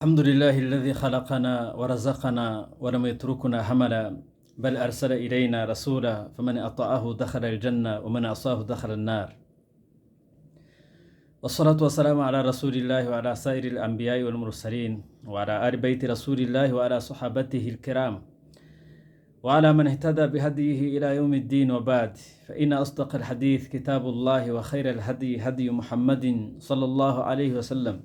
الحمد لله الذي خلقنا ورزقنا ولم يتركنا هملا، بل أرسل إلينا رسولا فمن أطاعه دخل الجنة ومن عصاه دخل النار. والصلاة والسلام على رسول الله وعلى سائر الأنبياء والمرسلين وعلى آل بيت رسول الله وعلى صحابته الكرام وعلى من اهتدى بهديه إلى يوم الدين. وبعد، فإن أصدق الحديث كتاب الله، وخير الهدي هدي محمد صلى الله عليه وسلم،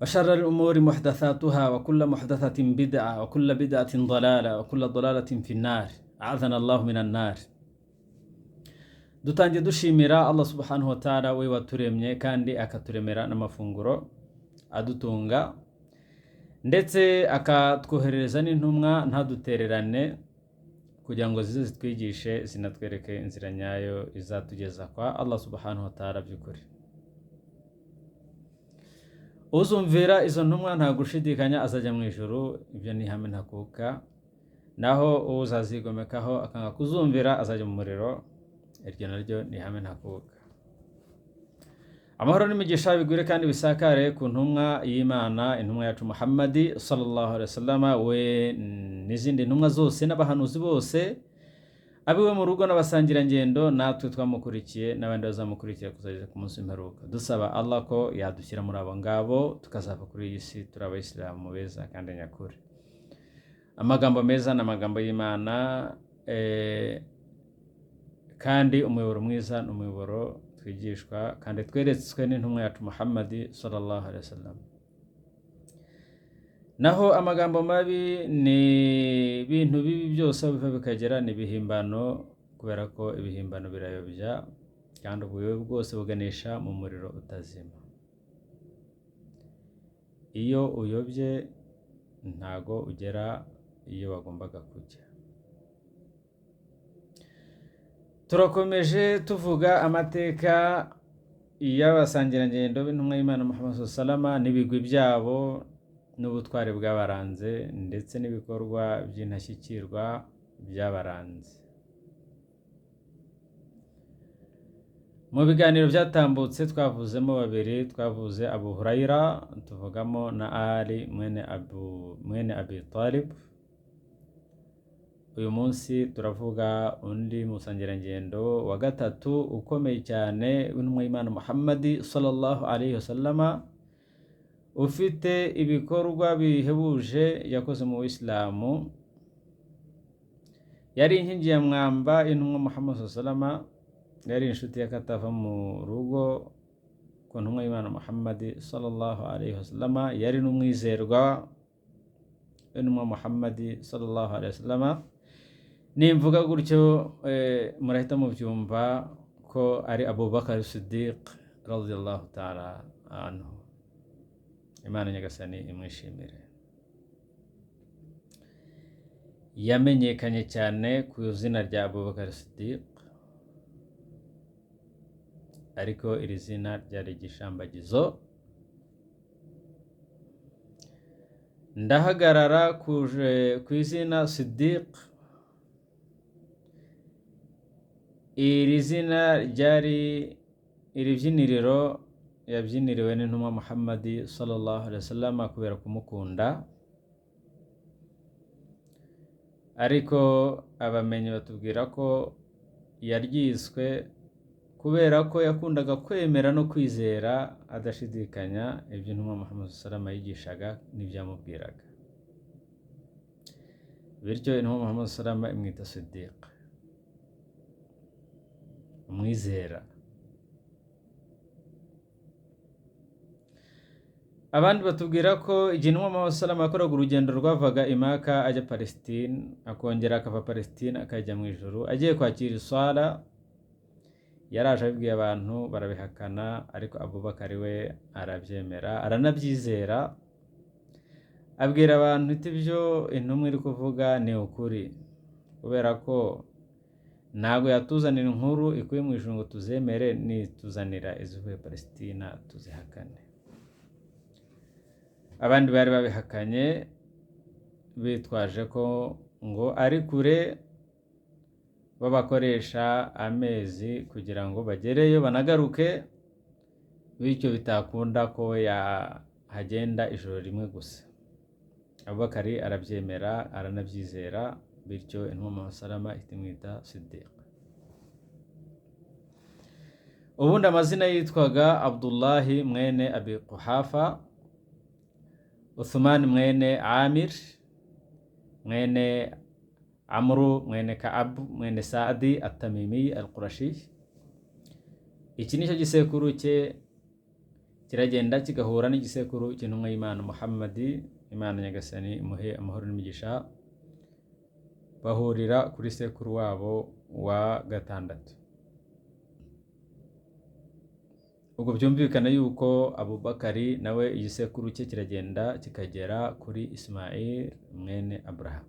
وشر الأمور محدثاتها، وكل محدثة بدعة، وكل بدعة ضلالة، وكل ضلالة في النار. أعاذنا الله من النار. dutangiye dushimira Allah subhanahu wa ta'ala, we waturemye kandi akaturemera n'amafunguro adutunga, ndetse akatwoherereza n'intumwa ntadutererane, kugira ngo zize zitwigishe zinatwereke inzira nyayo izatugeza kwa Allah subhanahu wa ta'ala by'ukuri. Uzumvira izo ntumwa nta gushidikanya azajya mu ijuru, ibyo ni ihame ntakuka. Naho uzazigomekaho akanga kuzumvira azajya mu muriro, iryo naryo ni ihame ntakuka. Amahoro n'imigisha bigwire kandi bisakare ku ntumwa y'Imana, intumwa yacu Muhammadi sallallahu alaihi wasallam, we n'izindi ntumwa zose n'abahanuzi bose, abiwe mu rugo n'abasangirangendo, natwe twamukurikiye n'abandi bazamukurikira kuzageza ku munsi w'imperuka. Dusaba Allah ko yadushyira muri abo ngabo, tukazava kuri iyi si turi abayisilamu beza kandi nyakuri. Amagambo meza n'amagambo y'Imana, kandi umuyoboro mwiza n'umuyoboro twigishwa kandi tweretswe n'intumwa yacu Muhammadi sallallahu alaihi wasallam. Naho amagambo mabi ni ibintu bibi byose biva bikagera ni ibihimbano, kubera ko ibihimbano birayobya kandi ubuyobe bwose buganisha mu muriro utazima. Iyo uyobye ntago ugera iyo wagombaga kujya. Turakomeje tuvuga amateka y'abasangirangendo b'intumwa y'Imana Muhammad sallallahu alaihi wasallam, n'ibigwi byabo n'ubutware bw'abaranze, ndetse n'ibikorwa by'intashyikirwa byabaranze. Mu biganiro byatambutse twavuzemo babiri, twavuze Abu Huraira, tuvugamo na Ali mwene Abi Talib. Uyu munsi turavuga undi musangirangendo wa gatatu ukomeye cyane w'intumwa y'Imana Muhammadi sallallahu alaihi wasallam, ufite ibikorwa bihebuje yakoze mu Islamu. Yari inkingi ya mwamba intumwa Muhammad sallallahu alaihi wasallam, yari inshuti yakatava mu rugo ku ntumwa y'Imana Muhammadi sallallahu alaihi wasallam, yari n'umwizerwa w'intumwa Muhammadi sallallahu alaihi wasallam. Nimvuga gutyo murahita mubyumva ko ari Abu Bakar Siddiq radiyallahu ta'ala anhu. Imana nyagasani imwishimire. Yamenyekanye cyane ku izina rya Abu Bakar Siddiq, ariko iri zina ryari igishambagizo. Ndahagarara ku izina Siddiq. Iri zina ryari iribyiniriro yabyiniriwe n'intumwa Muhammadi sallallahu alaihi wasallam kubera kumukunda, ariko abamenyi batubwira ko yaryiswe kubera ko yakundaga kwemera no kwizera adashidikanya ibyo intumwa Muhammad sallallahu alaihi wasallam yigishaga n'ibyamubwiraga, bityo intumwa Muhammad sallallahu alaihi wasallam imwita Siddiq, umwizera. Abandi batubwira ko igihe intumwa Muhammad sallallahu alaihi wasallam yakoraga urugendo rwavaga i Maka ajya Palestine, akongera akava Palestine akajya mu ijuru, agiye kwakira iswala, yaraje abibwiye abantu barabihakana, ariko Abubakar we arabyemera aranabyizera, abwira abantu iti ibyo intumwa iri kuvuga ni ukuri, kubera ko ntabwo yatuzanira inkuru ikuye mu ijuru ngo tuzemere, nituzanira izivuye Palestina tuzihakane. Abandi bari babihakanye bitwaje ko ngo ari kure, babakoresha amezi kugira ngo bagereyo banagaruke, bityo bitakunda ko hagenda ijoro rimwe gusa. Abubakari arabyemera aranabyizera, bityo intumwa Muhammad salama itimwita Siddiq. Ubundi amazina yitwaga Abdullahi mwene Abi Quhafa, Uthman mwene Amir mwene Amru mwene Ka'ab mwene Saadi At-Tamimi Al-Qurashi. Iki nicyo gisekuru cye kiragenda kigahura n'igisekuru cy'intumwa y'Imana Muhammadi, Imana nyagasani imuhe amahoro n'imigisha, bahurira kuri sekuru wabo wa gatandatu. Ubwo byumvikana yuko Abubakari nawe igisekuru cye kiragenda kikagera kuri Ismail mwene Abraham.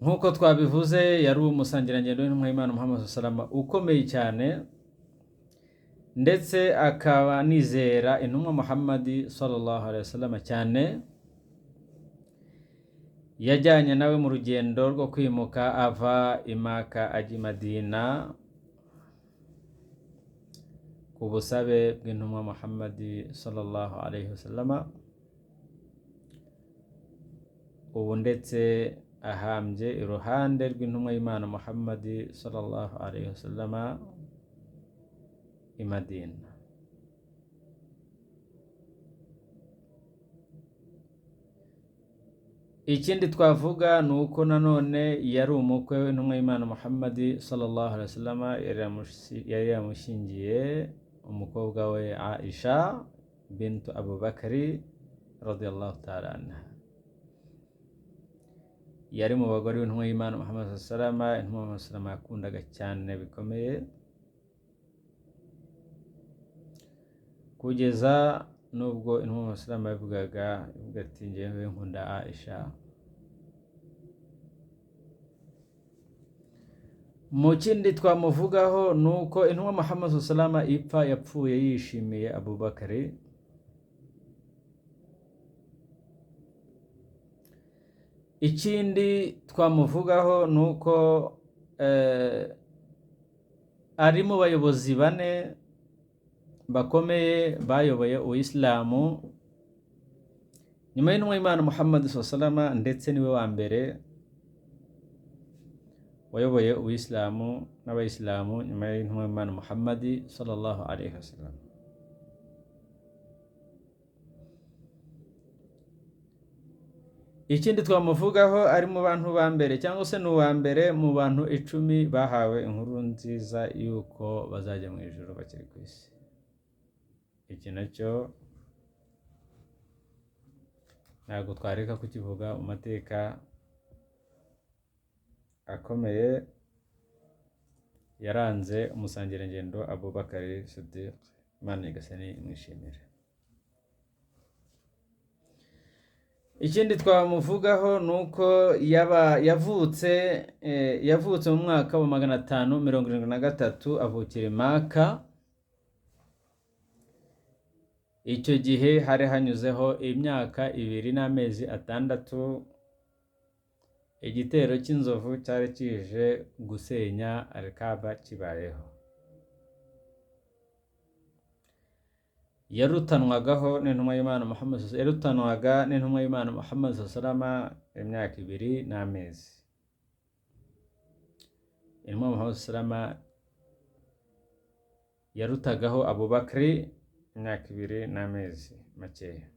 Nk'uko twabivuze, yari umusangirangendo w'intumwa y'Imana Muhammad salama ukomeye cyane, ndetse akaba nizera intumwa Muhammad sallallahu alaihi wasallam cyane. Yajyanye nawe mu rugendo rwo kwimuka ava i Maka ajya i Madina ku busabe bw'intumwa Muhammad sallallahu alaihi wasallam. Ubu ndetse ahambye iruhande rw'intumwa y'Imana Muhammad sallallahu alaihi wasallam i Madina. Ikindi twavuga ni uko nanone yari umukwe w'intumwa y'Imana Muhammad sallallahu alaihi wasallam, yari yamushingiye umukobwa we Aisha bintu Abubakari radiyallahu ta'ala anha. Yari mu bagore b'intumwa y'Imana Muhammad sallallahu alaihi wasallam, intumwa Muhammad sallallahu alaihi wasallam yakundaga cyane bikomeye, kugeza nubwo intumwa Muhammad sallallahu alaihi wasallam ivuga ati njyewe nkunda Aisha. Mu kindi twamuvugaho ni uko intumwa Muhammad sallallahu alaihi wasallam ipfa yapfuye yishimiye Abubakari. Ikindi twamuvugaho ni uko ari mu bayobozi bane bakomeye bayoboye Uislamu nyuma y'intumwa y'Imana Muhammad sallallahu alaihi wasallam, ndetse niwe wa mbere wayoboye Uislamu n'abayisilamu nyuma y'intumwa y'Imana Muhammad sallallahu alaihi wasallam. Ikindi twamuvugaho ari mu bantu ba mbere cyangwa se n'uwa mbere mu bantu 10 bahawe inkuru nziza yuko bazajya mu ijuru bakiri ku isi. Iki nacyo ntabwo twareka kukivuga mu mateka akomeye yaranze umusangirangendo Abubakari Siddiq, Imana nyagasani imwishimire. Ikindi twamuvugaho ni uko yavutse mu mwaka wa 573 avukira i Maka. Icyo gihe hari hanyuzeho imyaka 2 n'amezi 6 igitero cy'inzovu cyari kije gusenya Al-Kaaba kibayeho. Yarutanwaga n'intumwa y'Imana Muhammad sallallahu alaihi wasallam imyaka 2 n'amezi. Intumwa Muhammad sallallahu alaihi wasallam yarutagaho Abubakari imyaka 2 n'amezi makeya.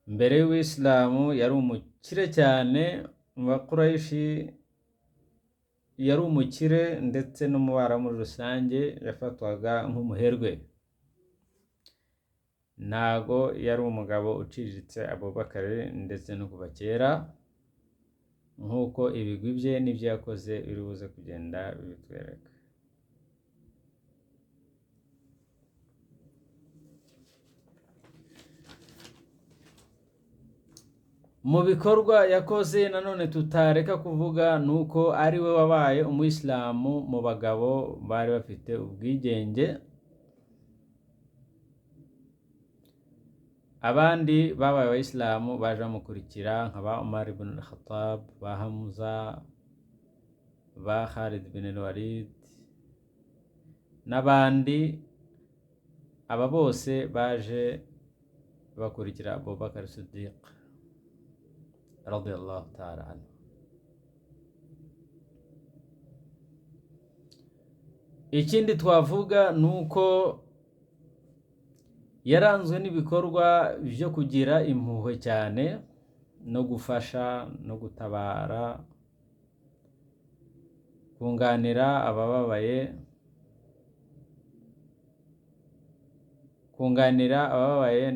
Mbere y'Uislamu yari umukire cyane mu Bakuraishi, yari umukire ndetse no mu Barabu muri rusange yafatwaga nk'umuherwe. Ntago yari umugabo uciriritse Abubakari, ndetse no kuva kera, nk'uko ibigwi bye n'ibyo yakoze biri buze kugenda bibitwereka. Mu bikorwa yakoze nanone tutareka kuvuga ni uko ari we wabaye umuyisilamu mu bagabo bari bafite ubwigenge. Abandi babaye abayisilamu baje bamukurikira nka ba Umar ibn al-Khattab, ba Hamza, ba Khalid bin Walid n'abandi. Aba bose baje bakurikira Abubakar Siddiq radiyallahu ta'ala anhu. Ikindi twavuga nuko yaranzwe n'ibikorwa byo kugira impuhwe cyane no gufasha no gutabara, kunganira abababaye,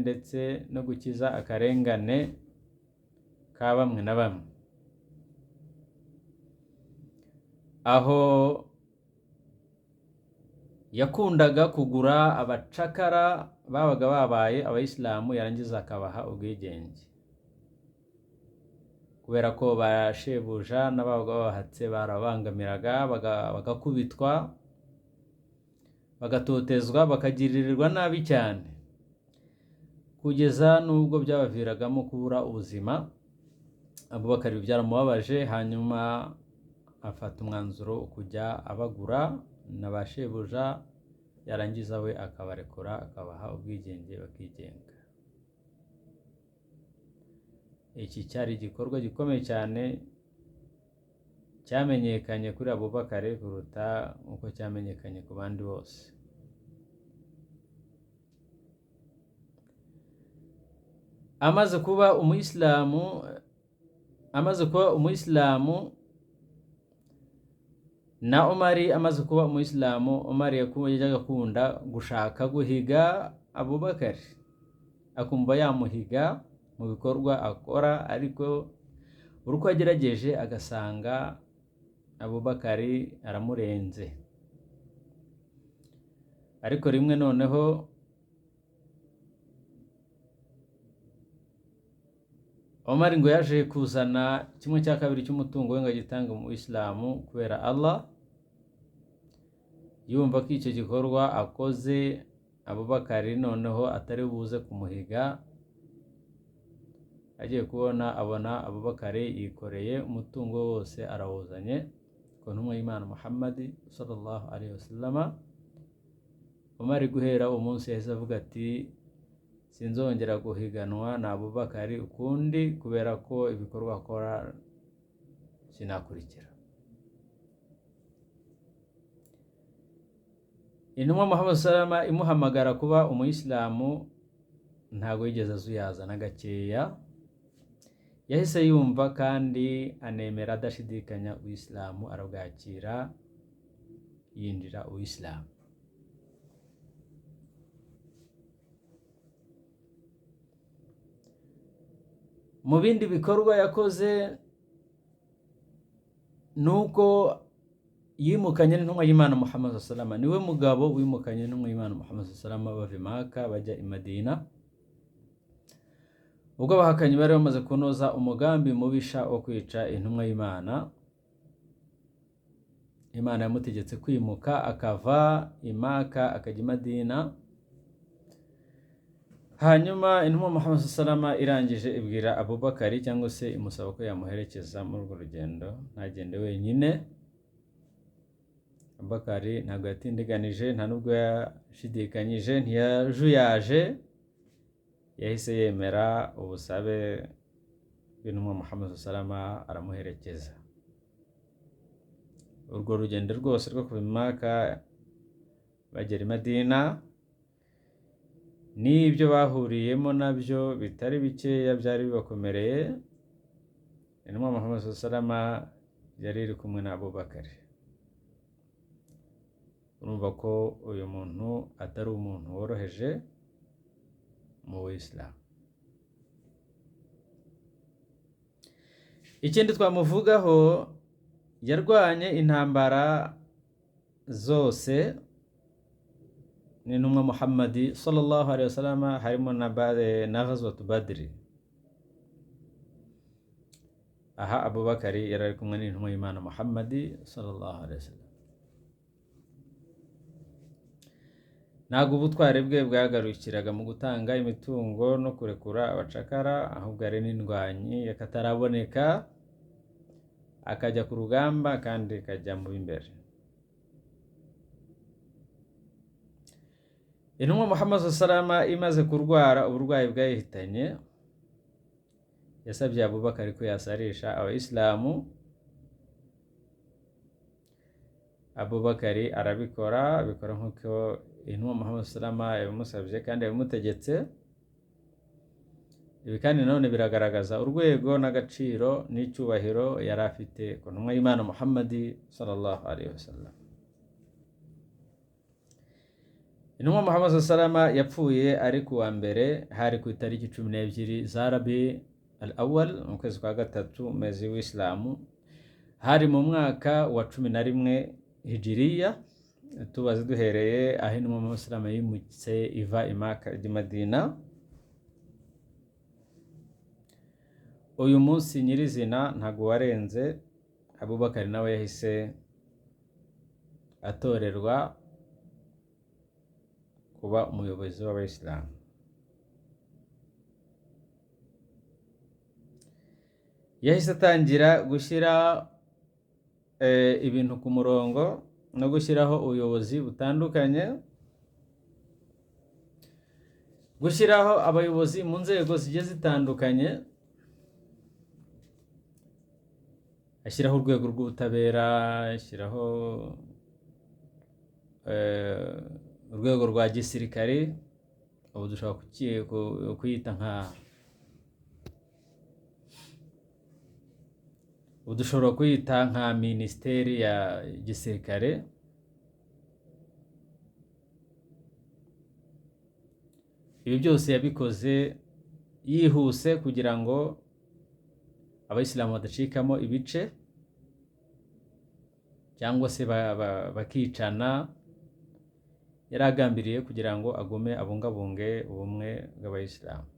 ndetse no gukiza akarengane ka bamwe na bamwe, aho yakundaga kugura abacakara babaga babaye abayisilamu yarangiza akabaha ubwigenge, kubera ko bashebuja n'ababaga babahatse barabangamiraga, bagakubitwa, bagatotezwa, bakagiririrwa nabi cyane, kugeza n'ubwo byabaviragamo kubura ubuzima. Abubakar byaramubabaje, hanyuma afata umwanzuro wo kujya abagura n'abashebuja, yarangiza we akabarekura, akabaha ubwigenge bakigenga. Iki cyari igikorwa gikomeye cyane cyamenyekanye kuri Abubakar kuruta uko cyamenyekanye ku bandi bose. Amaze kuba umuyisilamu na Umari amaze kuba umuyisilamu, Umari yajyaga akunda gushaka guhiga Abubakar, akumva yamuhiga mu bikorwa akora, ariko uko agerageje agasanga Abubakar aramurenze. Ariko rimwe noneho Omar ngo yaje kuzana 1/2 cy'umutungo we ngo agitange mu Islamu kubera Allah, yumva ko icyo gikorwa akoze Abubakar noneho atari buze kumuhiga. Agiye kubona abona Abubakar yikoreye umutungo wose arawuzanye ku ntumwa y'Imana Muhammad sallallahu alaihi wasallam. Omar guhera umunsi yahise avuga ati sinzongera guhiganwa na Abubakar ukundi, kubera ko ibikorwa akora sinakurikira. Intumwa Muhammad sallallahu alaihi wasallam imuhamagara kuba umuyisilamu ntago yigeze azuyaza na gakeya, yahise yumva kandi anemera adashidikanya Uislamu, arabwakira, yinjira Uislamu. Mu bindi bikorwa yakoze nuko yimukanye n'intumwa y'Imana Muhammad sallallahu alaihi wasallam. Niwe mugabo wimukanye n'intumwa y'Imana Muhammad sallallahu alaihi wasallam bava Maka bajya i Madina, ubwo abahakanye bari bamaze kunoza umugambi mubisha wo kwica intumwa y'Imana. Imana yamutegetse kwimuka akava i Maka akajya i Madina. Hanyuma intumwa Muhammad sallallahu alaihi wasallam irangije ibwira Abubakar, cyangwa se imusaba ko yamuherekeza muri urwo rugendo, ntagende wenyine. Abubakar ntabwo yatindiganije, nta nubwo yashidikanyije, ntiyajuyaje, yahise yemera ubusabe bw'intumwa Muhammad sallallahu alaihi wasallam, aramuherekeza. Urwo rugendo rwose rwo kuva i Maka bagera i Madina n'ibyo bahuriyemo nabyo bitari bikeya byari bibakomereye. Intumwa Muhammad sallallahu alaihi wasallam yari iri kumwe na Abubakar. Urumva ko uyu muntu atari umuntu woroheje mu Islam. Ikindi twamuvugaho, yarwanye intambara zose n'intumwa Muhammad sallallahu alaihi wasallam, harimo na Ghazwat Badr. Aha Abubakar yari ari kumwe n'intumwa y'Imana Muhammad sallallahu alaihi wasallam. Ntabwo ubutware bwe bwagarukiraga mu gutanga imitungo no kurekura abacakara, ahubwo ari n'indwanyi y'akataraboneka, akajya ku rugamba kandi kajya mu b'imbere. Intumwa Muhammad sallallahu imaze kurwara uburwayi bwayihitanye, yasabye Abubakar ko yasarisha abayisilamu. Abubakar abikora nk'uko Intumwa Muhammad sallallahu yabimusabye kandi yabimutegetse. Ibi kandi nanone biragaragaza urwego n'agaciro n'icyubahiro yari afite ku ntumwa y'Imana Muhammad sallallahu alaihi wasallam. Intumwa Muhammad sallallahu yapfuye ari ku wa mbere, hari ku itariki 12 za Rabi al-Awwal mu kwezi kwa gatatu mwezi w'Islamu, hari mu mwaka wa 11 Hijiriya. Tubaze duhereye aho Intumwa Muhammad sallallahu yimutse iva i Maka ijya i Madina. Uyu munsi nyirizina ntago warenze, Abubakar nawe yahise atorerwa kuba umuyobozi w'abayisilamu. Yahise atangira gushyira ibintu ku murongo no gushyiraho ubuyobozi butandukanye, gushyiraho abayobozi mu nzego zigiye zitandukanye. Ashyiraho urwego rw'ubutabera, ashyiraho urwego rwa gisirikare, ubu dushobora kuyita nka minisiteri ya gisirikare. Ibi byose yabikoze yihuse kugira ngo abayisilamu badacikamo ibice cyangwa se bakicana. Yari agambiriye kugira ngo agume abungabunge ubumwe bw'abayisilamu,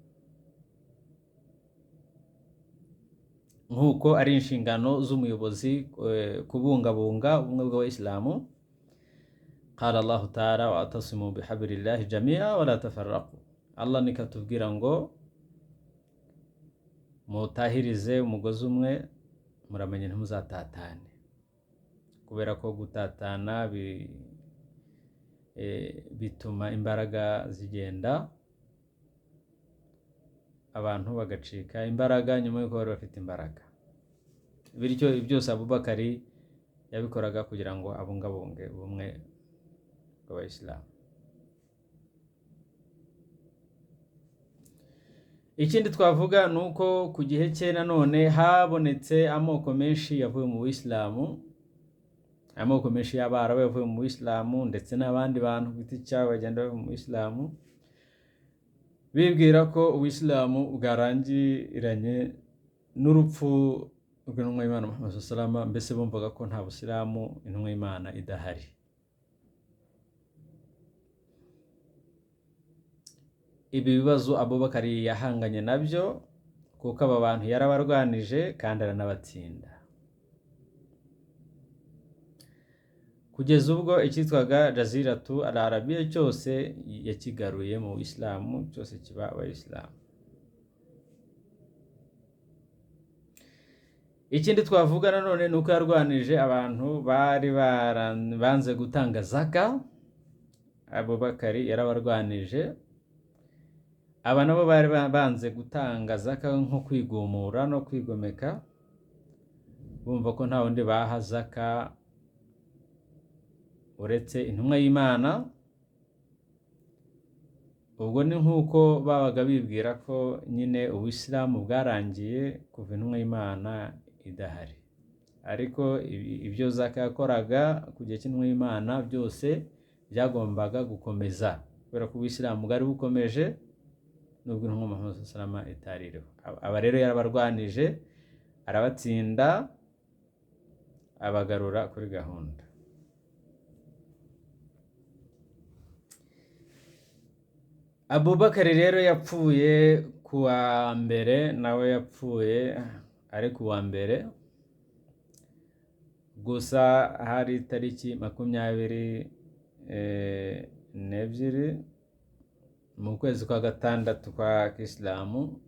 nk'uko ari inshingano z'umuyobozi kubungabunga ubumwe bw'abayisilamu. Qala Allahu ta'ala wa'tasimu bihablillahi jami'a wa la tafarraqu. Allah nikatubwira ngo mutahirize umugozi umwe, muramenye ntimuzatatane, kubera ko gutatana bituma imbaraga zigenda, abantu bagacika imbaraga nyuma y'uko bari bafite imbaraga. Bityo byose Abubakar yabikoraga kugira ngo abungabunge ubumwe bw'abayisilamu. Ikindi twavuga ni uko ku gihe cye nanone habonetse amoko menshi yavuye mu Buyisilamu, amoko menshi y'Abarabu yavuye mu Buyisilamu, ndetse n'abandi bantu ku giti cyabo bagenda bava mu Buyisilamu, bibwira ko Ubuyisilamu bwarangiranye n'urupfu rw'intumwa y'Imana Muhammad sallallahu alaihi wasallam. Mbese bumvaga ko nta Busilamu intumwa y'Imana idahari. Ibi bibazo Abubakar yahanganye nabyo, kuko aba bantu yarabarwanije kandi aranabatsinda, kugeza ubwo icyitwaga Jaziratu al-Arabiya cyose yakigaruye mu Buyisilamu, cyose kiba Abayisilamu. Ikindi twavuga nanone ni uko yarwanije abantu bari banze gutanga zaka. Abubakar yarabarwanije. Aba nabo bari banze gutanga zaka nko kwigumura no kwigomeka, bumva ko nta wundi baha zaka uretse intumwa y'Imana. Ubwo ni nk'uko babaga bibwira ko nyine Ubuyisilamu bwarangiye kuva intumwa y'Imana idahari. Ariko ibyo zaka yakoraga ku gihe cy'intumwa y'Imana byose byagombaga gukomeza, kubera ko Ubuyisilamu bwari bukomeje nubwo intumwa Muhammad sallallahu alaihi wasallam itaririho. Aba rero yarabarwanije, arabatsinda, abagarura kuri gahunda. Abubakar rero yapfuye ku wa mbere, nawe yapfuye ari ku wa mbere, gusa hari tariki 22 mu kwezi kwa gatandatu kwa Kisilamu,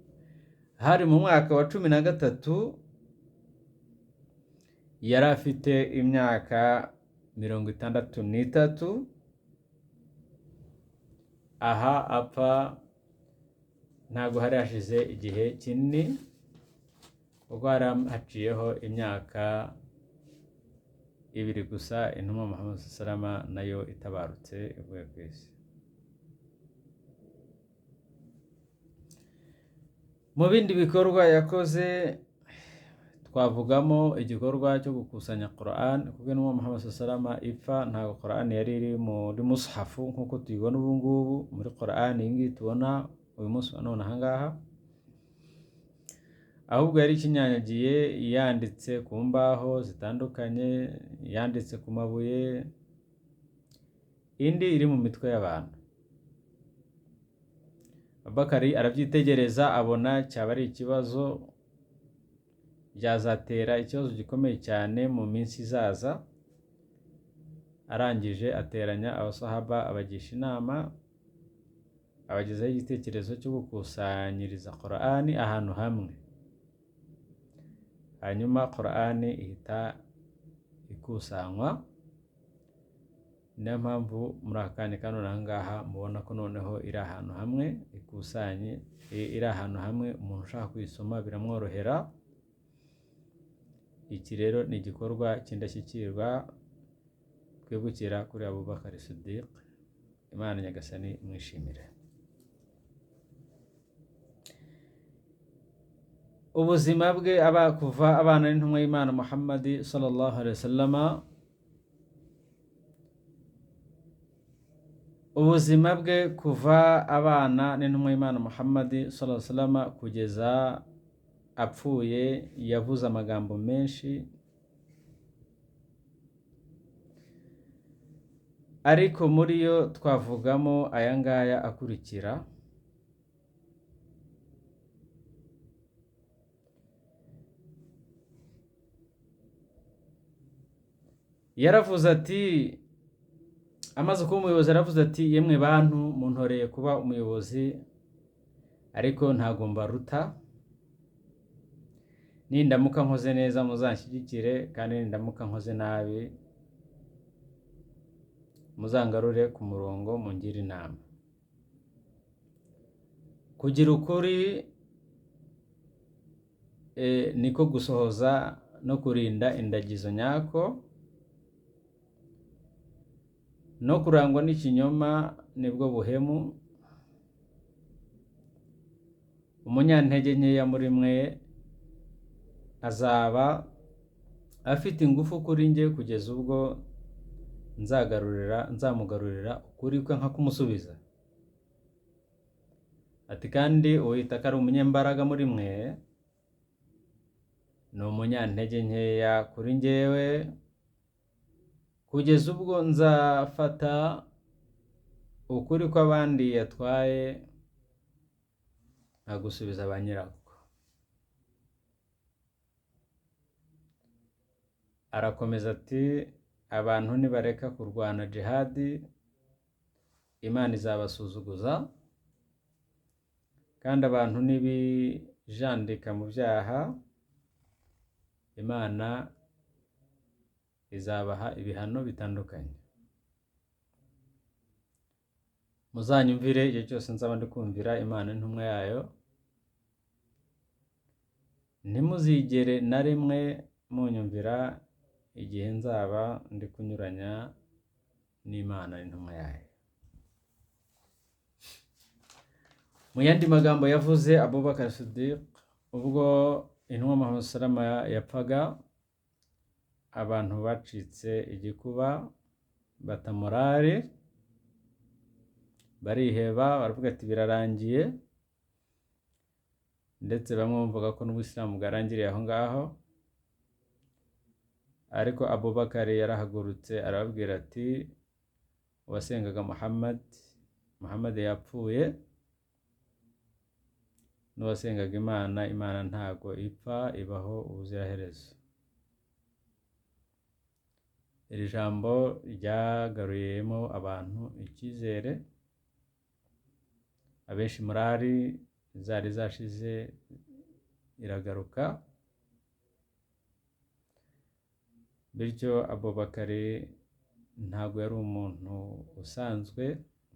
hari mu mwaka wa 13 yari afite imyaka 63, aha apfa ntabwo hari hashize igihe kinini, ubwo hari haciyeho imyaka 2 gusa intumwa Muhammad salama nayo itabarutse ivuye ku isi. Mu bindi bikorwa yakoze twavugamo igikorwa cyo gukusanya Quran, kuko intumwa Muhammad salama ipfa ntabwo Quran yari iri muri mushafu nk'uko tuyibona ubu ngubu muri Quran iyi ngiyi tubona uyu munsi wa none aha ngaha, ahubwo yari ikinyanyagiye yanditse ku mbaho zitandukanye, yanditse ku mabuye, indi iri mu mitwe y'abantu. Abubakari arabyitegereza abona cyaba ari ikibazo, byazatera ikibazo gikomeye cyane mu minsi izaza. Arangije ateranya abasahaba abagisha inama, abagezaho igitekerezo cyo gukusanyiriza Quran ahantu hamwe, hanyuma Quran ihita ikusanywa. Niyo mpamvu muri aka kanya kano aha ngaha mubona ko noneho iri ahantu hamwe ikusanye, iri ahantu hamwe umuntu ushaka kuyisoma biramworohera. Iki rero ni igikorwa cy'indashyikirwa twibukira kuri Abubakar Siddiq, Imana Nyagasani imwishimire. Ubuzima bwe kuva abana n'intumwa y'Imana Muhammad sallallahu alaihi wasallam, ubuzima bwe kuva abana n'intumwa y'Imana Muhammad sallallahu alaihi wasallam kugeza apfuye yavuze amagambo menshi, ariko muri yo twavugamo aya ngaya akurikira. Yaravuze ati, amaze kuba umuyobozi aravuze ati, yemwe bantu muntoreye kuba umuyobozi ariko ntago mbaruta, nindamuka nkoze neza muzanshyigikire, kandi nindamuka nkoze nabi muzangarure ku murongo mungire inama. Kugira ukuri niko gusohoza no kurinda indagizo nyako, no kurangwa n'ikinyoma nibwo buhemu. Umunyantege nkeya muri mwe azaba afite ingufu kuri njye kugeza ubwo nzamugarurira ukuri kwe nka kumusubiza. Ati kandi uwita ko ari umunyembaraga muri mwe ni umunyantege nkeya kuri njyewe, kugeza ubwo nzafata ukuri kw'abandi yatwaye nkagusubiza ba nyirako. Arakomeza ati, abantu nibareka kurwana jihadi Imana izabasuzuguza, kandi abantu nibijandika mu byaha Imana izabaha ibihano bitandukanye. Muzanyumvire igihe cyose nzaba ndi kumvira Imana n'intumwa yayo, ntimuzigere na rimwe munyumvira igihe nzaba ndi kunyuranya n'Imana n'intumwa yayo. Mu yandi magambo yavuze Abubakar Siddiq ubwo intumwa Muhammad salama yapfaga, abantu bacitse igikuba, bata morale, bariheba, baravuga ati birarangiye, ndetse bamwe bumvaga ko n'Ubuyisilamu bwarangiriye aho ngaho. Ariko Abubakar yarahagurutse arababwira ati, uwasengaga Muhammad yapfuye, n'uwasengaga Imana ntago ipfa, ibaho ubuziraherezo. Iri jambo ryagaruyemo abantu icyizere, abenshi morali zari zashize iragaruka. bityo Abubakari ntabwo yari umuntu usanzwe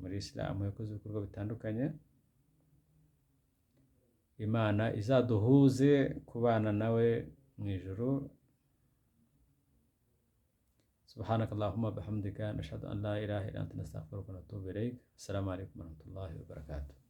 muri Isilamu, yakoze ibikorwa bitandukanye. Imana izaduhuze kubana nawe mu ijuru. Subhanakallahumma bihamdika nashhadu an la ilaha illa anta nastaghfiruka wa natubu ilayk. Assalamu alaikum warahmatullahi wabarakatuh.